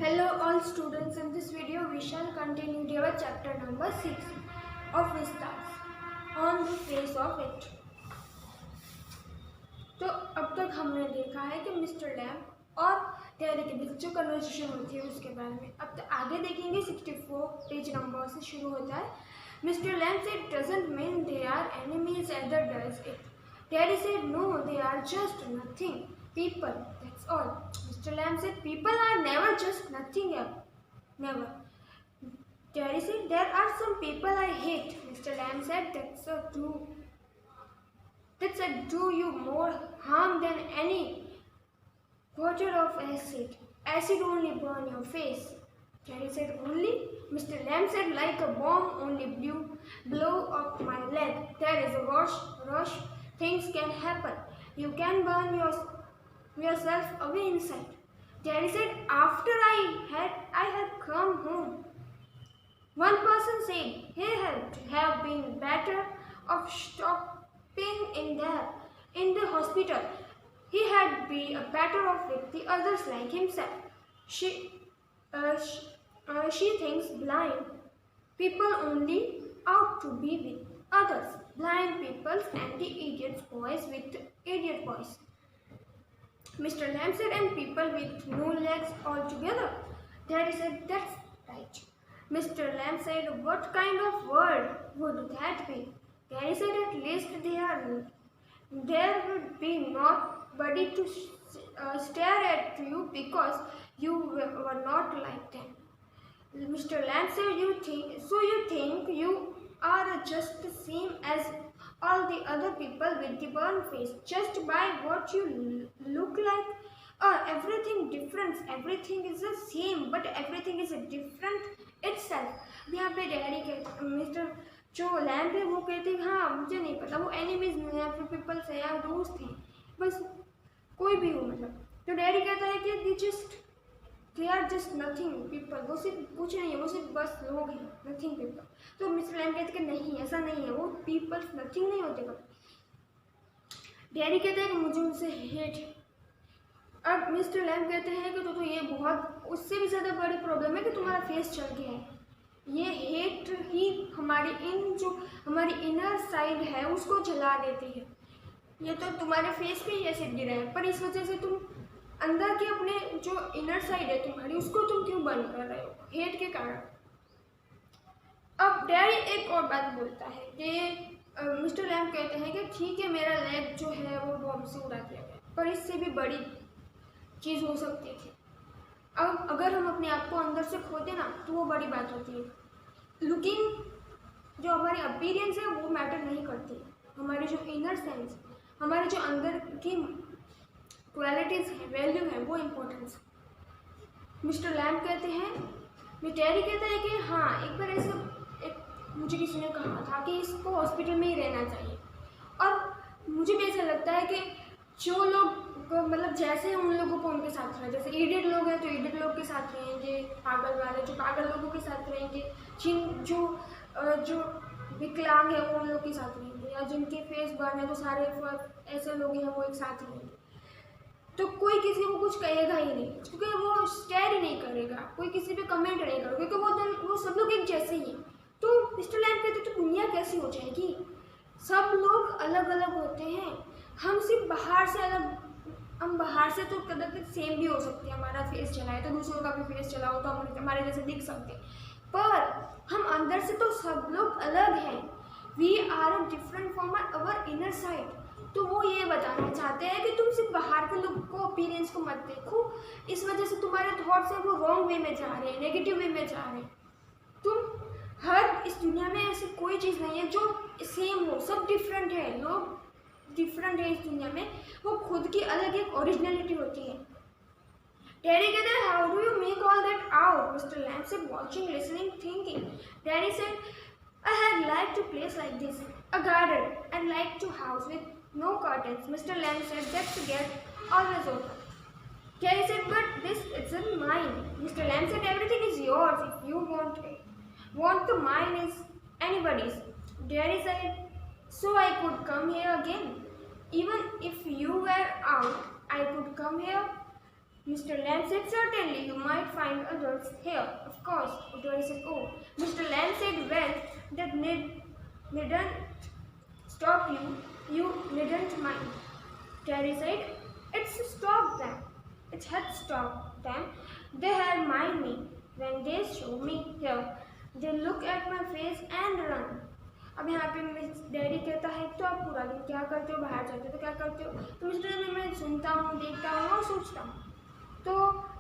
Hello all students, in this video we shall continue our chapter number 6 of Vistas on the face of it. तो अब तक हमने देखा है कि मिस्टर लैम्प और टेरी के बीच जो कन्वर्सेशन होती है उसके बारे में। अब तक आगे देखेंगे 64 पेज नंबर से शुरू होता है। Mister lamp said doesn't mean they are enemies either does it. Terry said no, they are just nothing. People, that's all. Mr. Lamb said people are never just nothing else. Never. Terry said there are some people I hate. Mr. Lamb said that's a do you more harm than any quarter of acid. Acid only burn your face. Terry said only? Mr. Lamb said like a bomb only blow up my leg. There is a rush. Things can happen. You can burn yourself away inside. Terry said after I had come home. One person said he had have been better off stopping in the hospital. He had been better off with the others like himself. She thinks blind people only out to be with others. Blind people and the idiot boys with idiot boys. Mr. Lamb said, and people with no legs altogether. Daddy said, that's right. Mr. Lamb said, what kind of world would that be? Daddy said, at least there would be nobody to stare at you because you were not like them. Mr. Lamb said, you think you are just the same as all the other people with the burnt face just by what you look like? Everything different, everything is the same but everything is different itself. यहाँ पे daddy कहते mister जो lamp है वो कहते हैं हाँ मुझे नहीं पता वो एनिमीज नहीं है फिर पीपल्स है या दोस्त हैं बस कोई भी हो मतलब। तो डैडी कहता है कि they are just nothing people, वो सिर्फ कुछ नहीं है वो सिर्फ बस लोग हैं nothing people। तो मिस्टर लैम्प कहते हैं नहीं ऐसा नहीं है वो people nothing नहीं होते कभी। डैडी कहते हैं कि मुझे उनसे हेट है। अब मिस्टर लैम्प कहते हैं कि तो ये बहुत उससे भी ज़्यादा बड़ी प्रॉब्लम है कि तुम्हारा फेस चल गया है। ये हेट ही हमारी इनर साइड है उसको जला देती है। ये तो तुम्हारे फेस पे ही एसिड गिरा है पर इस वजह से तुम अंदर की अपने जो इनर साइड है तुम्हारी उसको तुम क्यों बंद कर रहे हो हेट के कारण। अब डैडी एक और बात बोलता है कि मिस्टर लैम्प कहते हैं कि ठीक है मेरा लेग जो है वो बॉम्ब से उड़ा दिया गया पर इससे भी बड़ी चीज़ हो सकती थी। अब अगर हम अपने आप को अंदर से खो दें ना तो वो बड़ी बात होती है। लुकिंग जो हमारी अपीयरेंस है वो मैटर नहीं करती। हमारी जो इनर सेंस हमारे जो अंदर की क्वालिटीज़ है वैल्यू है वो इम्पोर्टेंस। मिस्टर लैम्प कहते हैं टेरी कहता है कि हाँ एक बार ऐसा मुझे किसी ने कहा था कि इसको हॉस्पिटल में ही रहना चाहिए और मुझे भी ऐसा लगता है कि जो लोग मतलब जैसे उन लोगों को उनके साथ रहें जैसे इडियट लोग हैं तो इडियट लोग के साथ रहेंगे पागल वाले जो पागल लोगों के साथ रहेंगे जो विकलांग है वो उन लोग के साथ रहेंगे या जिनके फेस बर्न है तो सारे ऐसे लोग हैं वो एक साथ रहेंगे। तो कोई किसी को कुछ कहेगा ही नहीं क्योंकि वो स्टेयर ही नहीं करेगा कोई किसी पे कमेंट नहीं करेगा क्योंकि वो सब लोग एक जैसे ही हैं। तो मिस्टर लैम्प कहते तो दुनिया कैसी हो जाएगी सब लोग अलग अलग होते हैं हम सिर्फ बाहर से तो कदर सेम भी हो सकते हैं हमारा फेस चला है तो दूसरों का भी फेस चला हो तो हम हमारे जैसे दिख सकते हैं पर हम अंदर से तो सब लोग अलग हैं। We are a different from our inner side. तो वो ये बताना चाहते हैं कि तुम सिर्फ बाहर के लोग को अपीयरेंस को मत देखो इस वजह से तुम्हारे थॉट्स हैं वो रॉन्ग वे में जा रहे हैं नेगेटिव वे में जा रहे हैं। तुम हर इस दुनिया में ऐसी कोई चीज़ नहीं है जो सेम हो सब डिफरेंट है लोग डिफरेंट है इस दुनिया में वो खुद की अलग एक ओरिजिनलिटी होती है। Daddy कहते हैं how do you make all that out? Mr. Lamb said watching, listening, thinking. Daddy said I had liked a place like this, a garden, and liked to house with no curtains. Mr. Lamb said that's the gate always open. Daddy said but this isn't mine. Mr. Lamb said everything is yours if you want the mine is anybody's. Daddy said so I could come here again. Even if you were out, I could come here Mr. Lamb said, certainly, you might find others here. Of course. Daddy said, oh. Mr. Lamb said, well, that needn't stop you. You needn't mind. Daddy said, it's stopped them. It had stopped them. They had mind me. When they show me here, they look at my face and run. अब यहाँ पे daddy कहता है तो आप पूरा दिन क्या करते हो, बाहर जाते हो तो क्या करते हो, तो मिस्टर लैम्ब मैं सुनता हूँ, देखता हूँ और सोचता हूँ। तो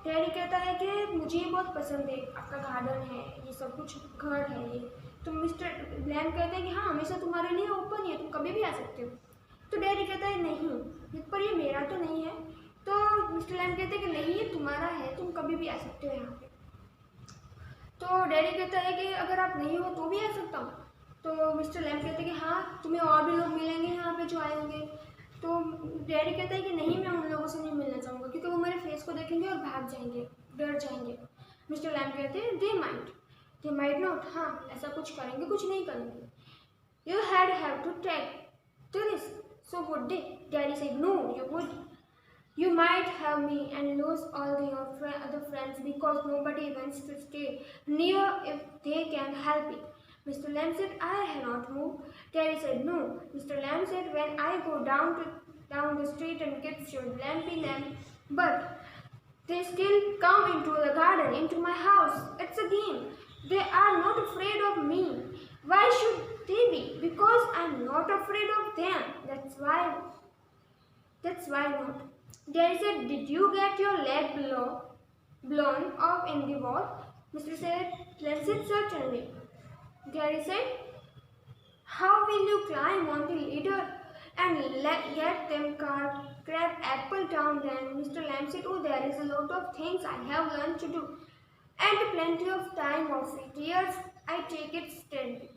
डैडी कहता है कि मुझे ये बहुत पसंद है, आपका गार्डन है, ये सब कुछ घर है ये। तो मिस्टर लैम्ब कहते हैं कि हाँ हमेशा तुम्हारे लिए ओपन है, तुम कभी भी आ सकते हो। तो डैडी कहता है नहीं, पर ये मेरा तो नहीं है। तो मिस्टर लैम्ब कहते हैं कि नहीं ये तुम्हारा है, तुम कभी भी आ सकते हो यहाँ पे। तो डैडी कहता है कि अगर आप नहीं हो तो भी आ सकता हूँ। तो मिस्टर लैम्ब कहते हैं कि हाँ तुम्हें और भी लोग मिलेंगे यहाँ पे जो आए होंगे। तो डैडी कहता है कि नहीं मैं उन लोगों से नहीं मिलना चाहूँगा क्योंकि वो मेरे फेस को देखेंगे और भाग जाएंगे, डर जाएंगे। मिस्टर लैम्ब कहते हैं दे माइट नॉट, हाँ ऐसा कुछ करेंगे कुछ नहीं करेंगे। You have to take the risk, so would they? Daddy said no you would. You might have me and lose all your other friends because nobody wants to stay near if they can help it. Mr. Lamb said, I have not moved. Terry said, no. Mr. Lamb said, when I go down the street and get your lamb, but they still come into the garden, into my house. It's a game. They are not afraid of me. Why should they be? Because I'm not afraid of them. That's why not. Daddy said, did you get your leg blown off in the wall? Mr. Lamb said, certainly. Daddy said, how will you climb on the ladder and get them crab apple down then? Mr. Lamb said, oh, there is a lot of things I have learned to do and plenty of time of it. Yes, I take it steadily.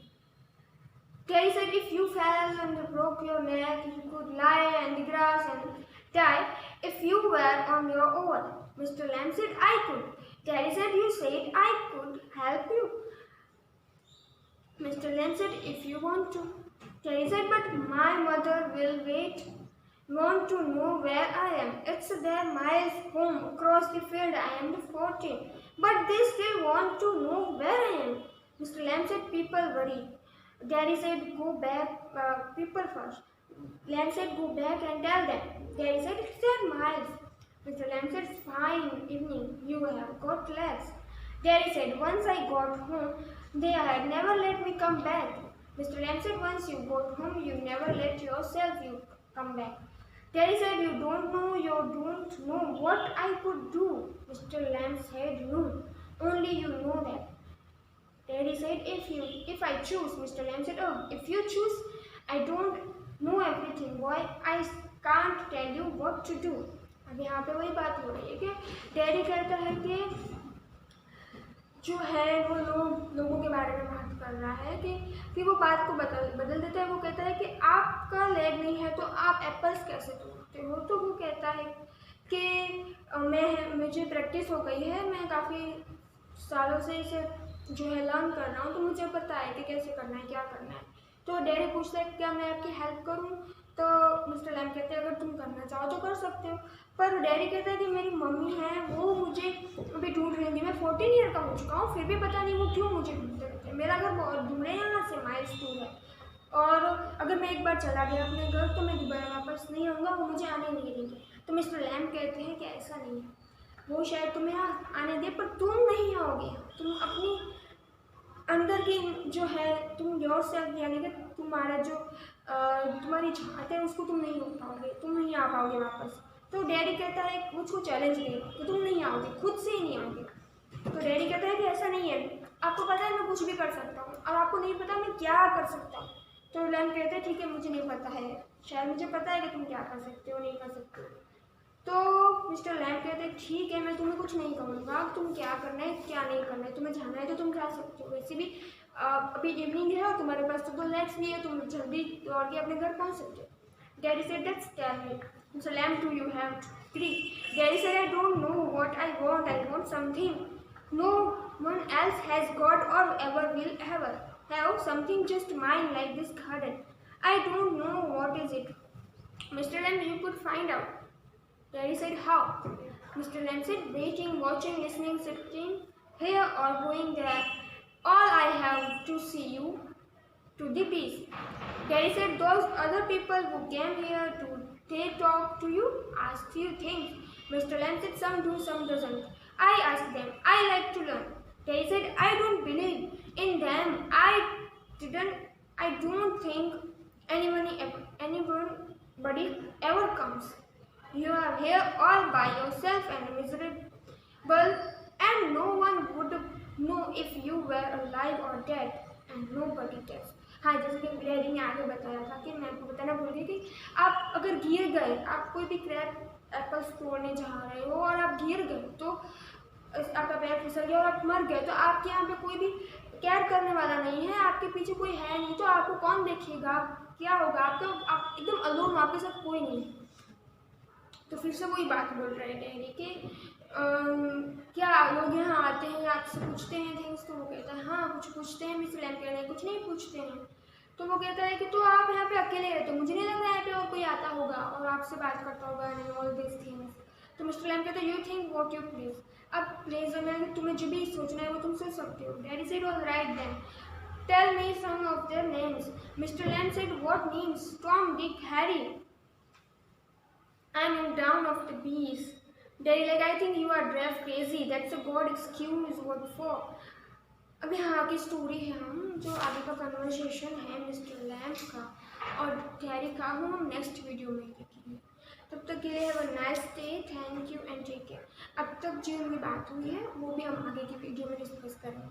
Daddy said, if you fell and broke your neck, you could lie in the grass and die if you were on your own. Mr. Lamb said, I could. Daddy said, you said I could help you. Mr. Lamb said, if you want to. Daddy said, but my mother will want to know where I am. It's their miles home across the field. I am 14. But they still want to know where I am. Mr. Lamb said, people worry. Daddy said, go back, people first. Lamb said, go back and tell them. Daddy said, it's their miles. Mr. Lamb said, fine evening, you have got legs. Daddy said, once I got home, they had never let me come back. Mr. Lamb said, once you got home, you never let yourself come back. Daddy said, you don't know what I could do. Mr. Lamb said, no, only you know that. Daddy said, if I choose. Mr. Lamb said, oh, if you choose, I don't know everything, boy. I can't tell you what to do. अब यहाँ पे वही बात हो रही है कि daddy कहता है कि जो है वो लोगों के बारे में बात कर रहा है कि फिर वो बात को बदल देता है। वो कहता है कि आपका लेग नहीं है तो आप एप्पल्स कैसे तोड़ते हो? तो वो कहता है कि मुझे प्रैक्टिस हो गई है, मैं काफ़ी सालों से इसे जो है लर्न कर रहा हूँ, तो मुझे पता है कि कैसे करना है, क्या करना है। तो डैडी पूछता है क्या मैं आपकी हेल्प करूँ? तो मिस्टर लैम्ब कहते हैं अगर तुम करना चाहो तो कर सकते हो। पर डैडी कहता है कि मेरी मम्मी है वो मुझे अभी ढूंढ रही थी, मैं 14 ईयर का हो चुका हूँ, फिर भी पता नहीं वो क्यों मुझे ढूंढते रहते हैं। मेरा घर बहुत दूर है, यहाँ से माइल्स दूर है, और अगर मैं एक बार चला गया अपने घर तो मैं दोबारा वापस नहीं आऊँगा, वो मुझे आने नहीं देंगे। तो मिस्टर लैम्ब कहते हैं कि ऐसा नहीं है, वो शायद तुम्हें आने दे पर तुम नहीं आओगे, तुम अपनी अंदर की जो है तुम योर सेल्फ यानी कि तुम्हारा जो तुम्हारी चाहत है उसको तुम नहीं हो पाओगे, तुम नहीं आ पाओगे वापस। तो डैडी कहता है मुझको चैलेंज देगा तो तुम नहीं आओगे, खुद से ही नहीं आओगे। तो डैडी कहता है कि ऐसा नहीं है, आपको पता है मैं कुछ भी कर सकता हूँ और आपको नहीं पता मैं क्या कर सकता हूँ। तो लैम्ब कहते हैं ठीक है मुझे नहीं पता है, शायद मुझे पता है कि तुम क्या कर सकते हो नहीं कर सकते हो। तो मिस्टर लैम्ब कहते हैं ठीक है मैं तुम्हें कुछ नहीं कहूँगा, तुम क्या करना है क्या नहीं करना है, तुम्हें जाना है तो तुम जा सकते हो, वैसे भी अभी इवनिंग है और तुम्हारे पास तो 2 legs भी है, तुम जल्दी दौड़ के अपने घर पहुँच सकते हो। Daddy said that's tell me. Mister Lamb do you have to agree? Daddy said I don't know what I want something no one else has got or ever will ever have, something just mine like this garden. I don't know what is it. Mr. Lamb, you could find out. Daddy said, how? Mr. Lamb said, waiting, watching, listening, sitting here or going there. All I have to see you to the peace. Daddy said, those other people who came here, they talk to you, ask you things. Mr. Lamb said, some do, some doesn't. I ask them. I like to learn. Daddy said, I don't believe in them. I don't think anybody ever comes. You are here all by yourself and miserable, and no one would know if you were alive or dead, and nobody cares. हाँ, जैसे कि daddy ने आगे बताया था कि मैं आपको बताना भूल गई कि आप अगर गिर गए, आप कोई भी क्रैप एप्पल्स तोड़ने जा रहे हो और आप गिर गए तो आपका पैर फिसल गया और आप मर गए, तो आपके यहाँ पे कोई भी केयर करने वाला नहीं है, आपके पीछे कोई है नहीं, तो आपको कौन देखेगा, क्या होगा, आप एकदम अलोन, आपके साथ कोई नहीं है। तो फिर से वही बात बोल रहे हैं डैडी कि क्या लोग यहाँ आते हैं आपसे पूछते हैं थिंग्स, तो वो कहता है हाँ कुछ पूछते हैं। मिस्टर लैम्ब कह रहे हैं कुछ नहीं पूछते हैं। तो वो कहता है कि तो आप यहाँ पे अकेले रहते हो, मुझे नहीं लग रहा है यहाँ पे और कोई आता होगा और आपसे बात करता होगा एंड ऑल दिस थिंग्स। तो मिस्टर लैम्ब कहता है you think what you please, अब प्लीज मैं तुम्हें जो भी सोचना है वो तुम सोच सकते हो। Daddy said alright then tell me some of their names. Mister Lamb said what names? Tom, Dick, Harry, I am down of the bees. Daddy like, I think you are drive crazy. That's a god excuse what for. अब यहाँ की story है हम जो आगे का conversation है mister lamb का और डैडी का, वो हम नेक्स्ट वीडियो में देखेंगे। तब तक के लिए have a nice day, thank you and take care. अब तक जो उनकी बात हुई है वो भी हम आगे की वीडियो में डिस्कस करेंगे।